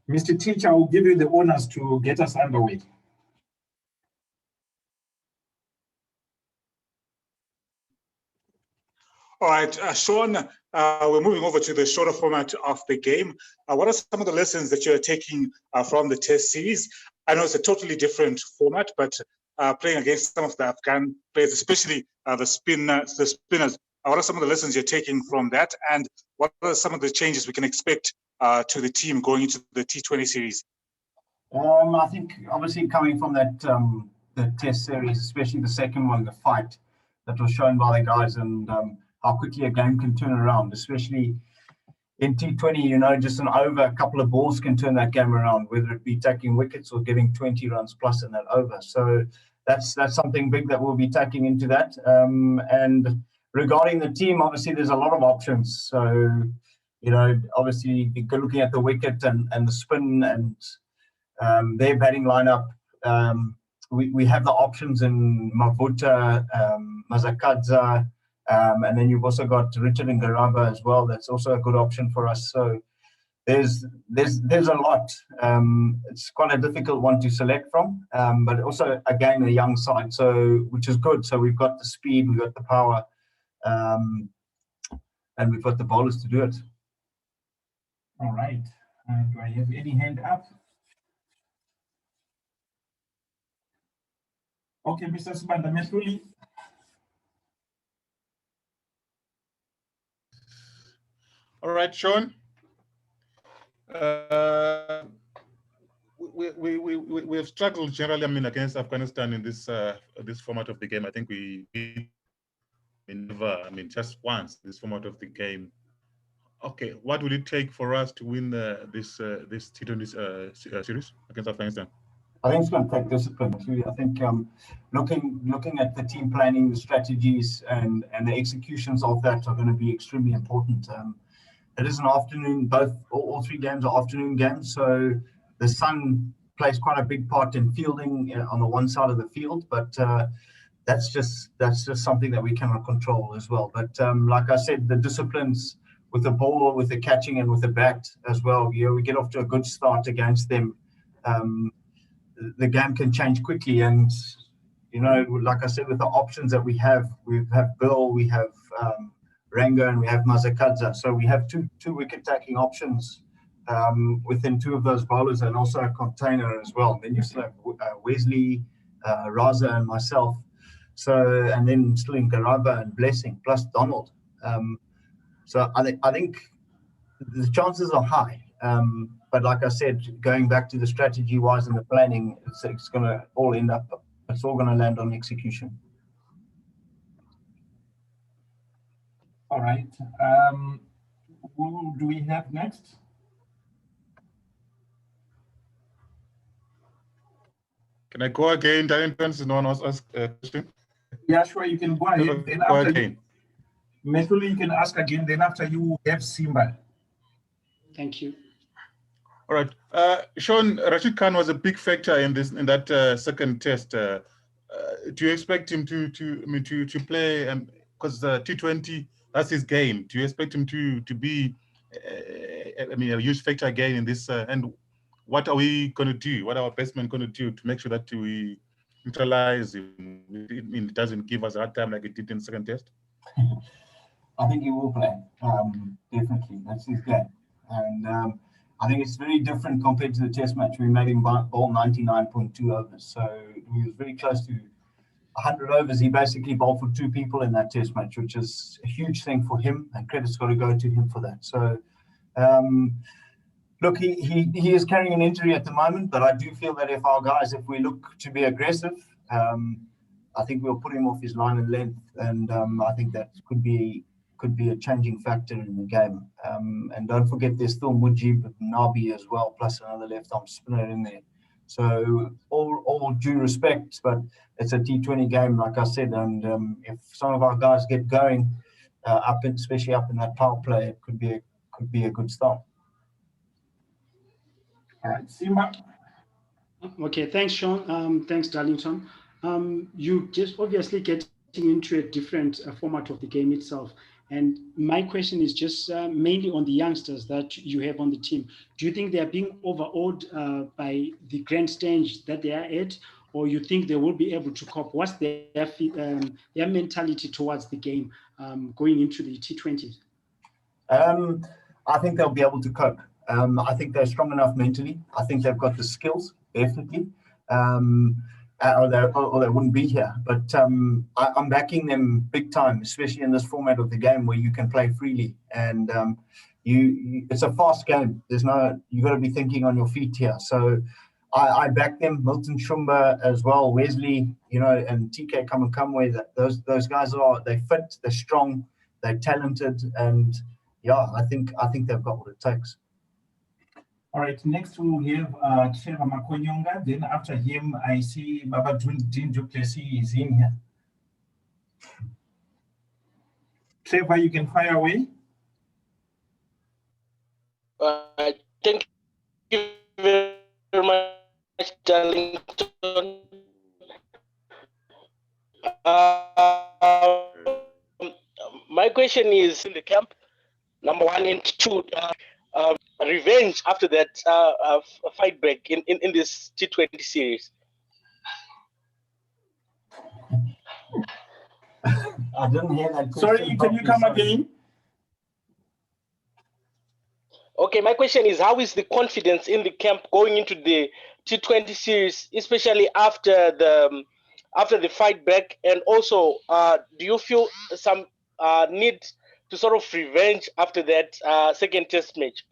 Mr. Teacher, I will give you the honors to get us underway. All right, Sean, we're moving over to the shorter format of the game. What are some of the lessons that you're taking from the test series? I know it's a totally different format, but playing against some of the Afghan players, especially the spinners, what are some of the lessons you're taking from that? And what are some of the changes we can expect to the team going into the T20 series? I think obviously coming from that the test series, especially the second one, the fight that was shown by the guys, and how quickly a game can turn around, especially in T20, you know, just an over, a couple of balls can turn that game around, whether it be taking wickets or getting 20 runs plus in that over. So that's something big that we'll be taking into that. And regarding the team, obviously there's a lot of options. So, you know, obviously looking at the wicket and the spin and their batting lineup, we have the options in Mavuta, Mazakadza, and then you've also got Richard and Garaba as well. That's also a good option for us. So there's a lot. It's quite a difficult one to select from, but also again a young side, so which is good. So we've got the speed, we've got the power, and we've got the bowlers to do it. All right. Do I have any hand up? Okay, Mr. Subanda Mesuli. All right, Sean. We have struggled generally, I mean, against Afghanistan in this this format of the game. I think we never, I mean, just once this format of the game. Okay, what will it take for us to win this T20 series against Afghanistan? I think it's going to take discipline too. I think looking at the team planning, the strategies, and the executions of that are going to be extremely important. It is an afternoon. All three games are afternoon games, so the sun plays quite a big part in fielding on the one side of the field. But that's just something that we cannot control as well. But like I said, the disciplines with the ball, with the catching, and with the bat as well. You know, we get off to a good start against them. The game can change quickly, and you know, like I said, with the options that we have Bill, we have Rango, and we have Mazakadza. So we have two wicket taking options within two of those bowlers, and also a container as well. Then you still have Wesley, Raza, and myself. So, and then still in Garaba and Blessing plus Donald. So I think the chances are high. But like I said, going back to the strategy-wise and the planning, it's going to all end up. It's all going to land on execution. All right. Who do we have next? Can I go again, Darrington? No one else asked a question. Yeah, sure. You can go ahead. Then go after again. Methuli, you can ask again. Then after you have Simba. Thank you. All right, Sean, Rashid Khan was a big factor in that second test. Do you expect him to play? Because T20, that's his game. Do you expect him to be, a huge factor again in this? And what are we going to do? What are our batsmen going to do to make sure that we neutralize him? It doesn't give us a hard time like it did in the second test. I think he will play. Definitely, that's his game, and. I think it's very different compared to the test match. We made him bowl 99.2 overs. So he was very close to 100 overs. He basically bowled for two people in that test match, which is a huge thing for him. And credit's got to go to him for that. So, look, he is carrying an injury at the moment. But I do feel that if we look to be aggressive, I think we'll put him off his line and length. And I think that could be a changing factor in the game. And don't forget, there's still Mujib Nabi as well, plus another left-arm spinner in there. So all due respect, but it's a T20 game, like I said, and if some of our guys get going, especially up in that power play, it could be a good start. All right, Simba. Okay, thanks, Sean. Thanks, Darlington. You just obviously getting into a different format of the game itself. And my question is just mainly on the youngsters that you have on the team. Do you think they are being overawed by the grand stage that they are at, or you think they will be able to cope? What's their mentality towards the game going into the T20s? I think they'll be able to cope. I think they're strong enough mentally. I think they've got the skills, definitely. Or they wouldn't be here. But I'm backing them big time, especially in this format of the game where you can play freely. And it's a fast game. You got to be thinking on your feet here. So I back them. Milton Shumba as well, Wesley, and TK Kamwe. Those guys they fit, they're strong, they're talented, and yeah, I think they've got what it takes. All right, next we have Trevor Makonyonga. Then after him, I see Baba Dean du Plessis is in here. Trevor, you can fire away. Thank you very much, Darlington. My question is in the camp, number one, and two, revenge after that fight break in this T20 series. I didn't hear that question. Sorry, can you come again? Okay, my question is, how is the confidence in the camp going into the T20 series, especially after the fight back, and also do you feel some need to sort of revenge after that second test match?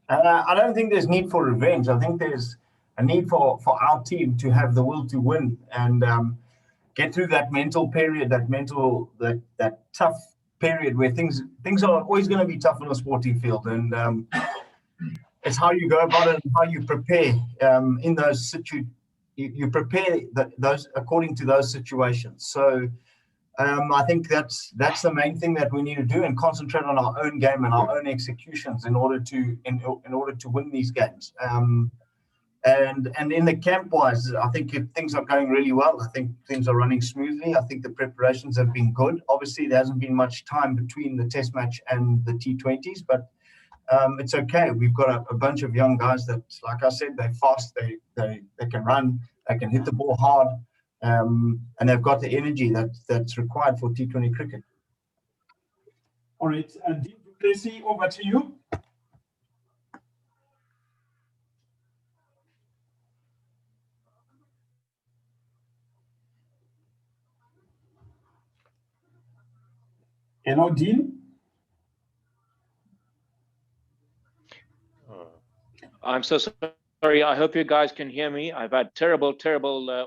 I don't think there's need for revenge. I think there's a need for our team to have the will to win and get through that mental period, that tough period where things are always going to be tough on a sporting field, and it's how you go about it and how you prepare in those you prepare those according to those situations. So I think that's the main thing that we need to do, and concentrate on our own game and our own executions in order to win these games. And in the camp wise, I think things are going really well. I think things are running smoothly. I think the preparations have been good. Obviously, there hasn't been much time between the test match and the T20s, but it's okay. We've got a bunch of young guys that, like I said, they're fast, they can run, they can hit the ball hard, and they've got the energy that's required for T20 cricket. All right, Dean du Plessis, over to you. Hello, Dean. I'm so sorry. I hope you guys can hear me. I've had terrible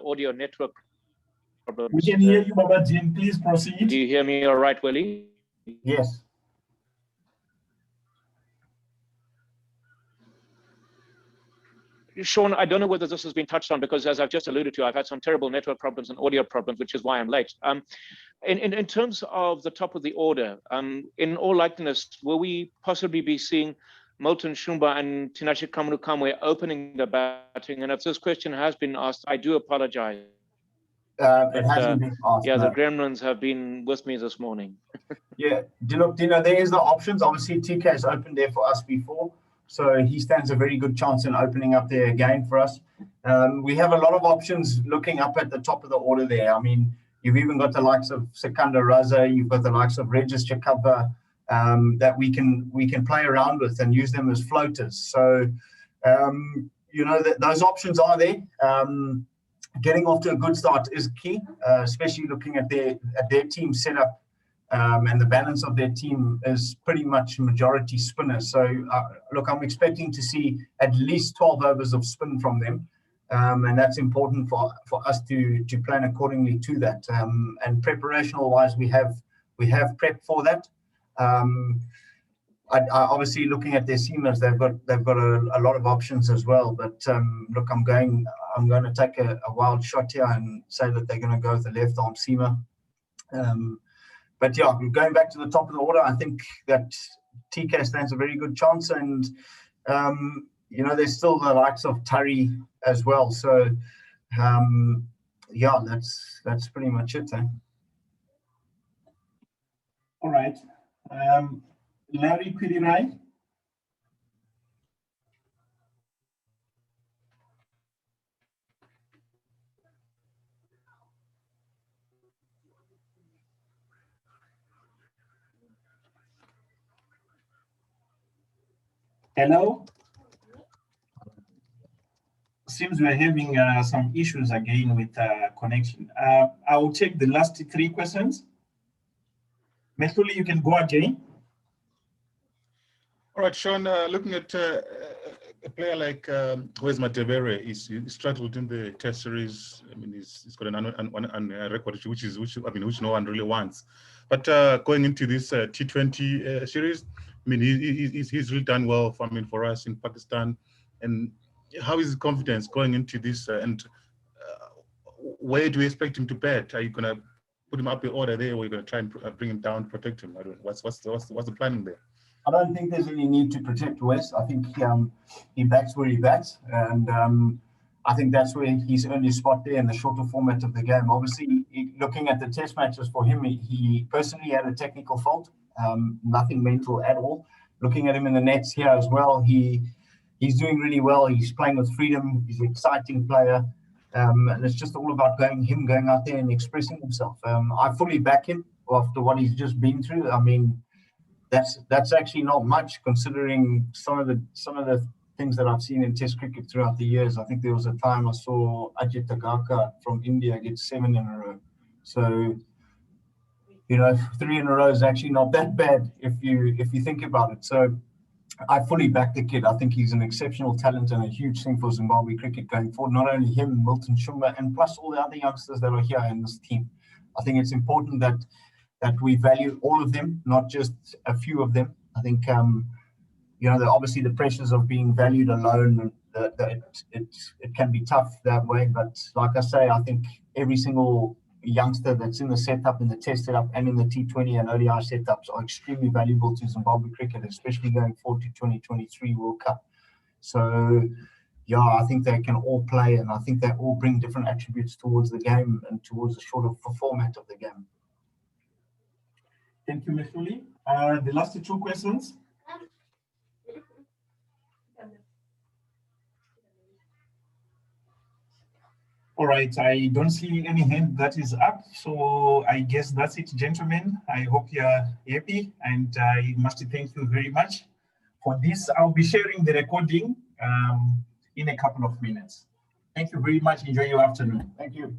audio network problems. We can hear you, Baba Dean. Please proceed. Do you hear me all right, Willie? Yes. Sean, I don't know whether this has been touched on, because as I've just alluded to, I've had some terrible network problems and audio problems, which is why I'm late. In terms of the top of the order, in all likeliness, will we possibly be seeing Milton Shumba and Tinashe Kamwe opening the batting? And if this question has been asked, I do apologize. It hasn't been asked. Yeah, no. the gremlins have been with me this morning. Yeah, there is the options. Obviously, TK has opened there for us before, so he stands a very good chance in opening up there again for us. We have a lot of options looking up at the top of the order there. I mean, you've even got the likes of Sekunda Raza, you've got the likes of Regis Chakaba, that we can play around with and use them as floaters. So, those options are there. Getting off to a good start is key, especially looking at their team setup, and the balance of their team is pretty much majority spinners. So, look, I'm expecting to see at least 12 overs of spin from them, and that's important for us to plan accordingly to that. And preparational wise, we have prepped for that. I obviously looking at their seamers, they've got a lot of options as well. But look, I'm going to take a wild shot here and say that they're going to go with the left arm seamer. But yeah, going back to the top of the order, I think that TK stands a very good chance, and there's still the likes of Tari as well. So yeah, that's pretty much it. All right. Larry Pirirai. Hello? Seems we're having some issues again with connection. I will take the last 3 questions. Methuli, you can go again. All right, Sean, looking at a player like Wes Matebere, he's struggled in the test series. I mean, he's got a record which no one really wants. But going into this T20 series, I mean, he's really done well for us in Pakistan. And how is his confidence going into this? Where do you expect him to bat? Are you going to put him up in order there, or are you going to try and bring him down, protect him? I don't know. What's the planning there? I don't think there's any need to protect Wes. I think he bats where he bats, and I think that's where he's earned his spot there in the shorter format of the game. Obviously, looking at the test matches for him, he personally had a technical fault, nothing mental at all. Looking at him in the nets here as well, he's doing really well. He's playing with freedom. He's an exciting player, and it's just all about him going out there and expressing himself. I fully back him after what he's just been through. I mean, that's actually not much considering some of the things that I've seen in Test cricket throughout the years. I think there was a time I saw Ajit Agarkar from India get 7 in a row. So, 3 in a row is actually not that bad if you think about it. So I fully back the kid. I think he's an exceptional talent and a huge thing for Zimbabwe cricket going forward. Not only him, Milton Shumba, and plus all the other youngsters that are here in this team. I think it's important that we value all of them, not just a few of them. I think, obviously the pressures of being valued alone, it can be tough that way. But like I say, I think every single youngster that's in the setup, in the test setup, and in the T20 and ODI setups are extremely valuable to Zimbabwe cricket, especially going forward to 2023 World Cup. So, yeah, I think they can all play, and I think they all bring different attributes towards the game and towards the shorter format of the game. Thank you, Methuli. The last 2 questions. All right, I don't see any hand that is up, so I guess that's it, gentlemen. I hope you're happy, and I must thank you very much for this. I'll be sharing the recording in a couple of minutes. Thank you very much. Enjoy your afternoon. Thank you.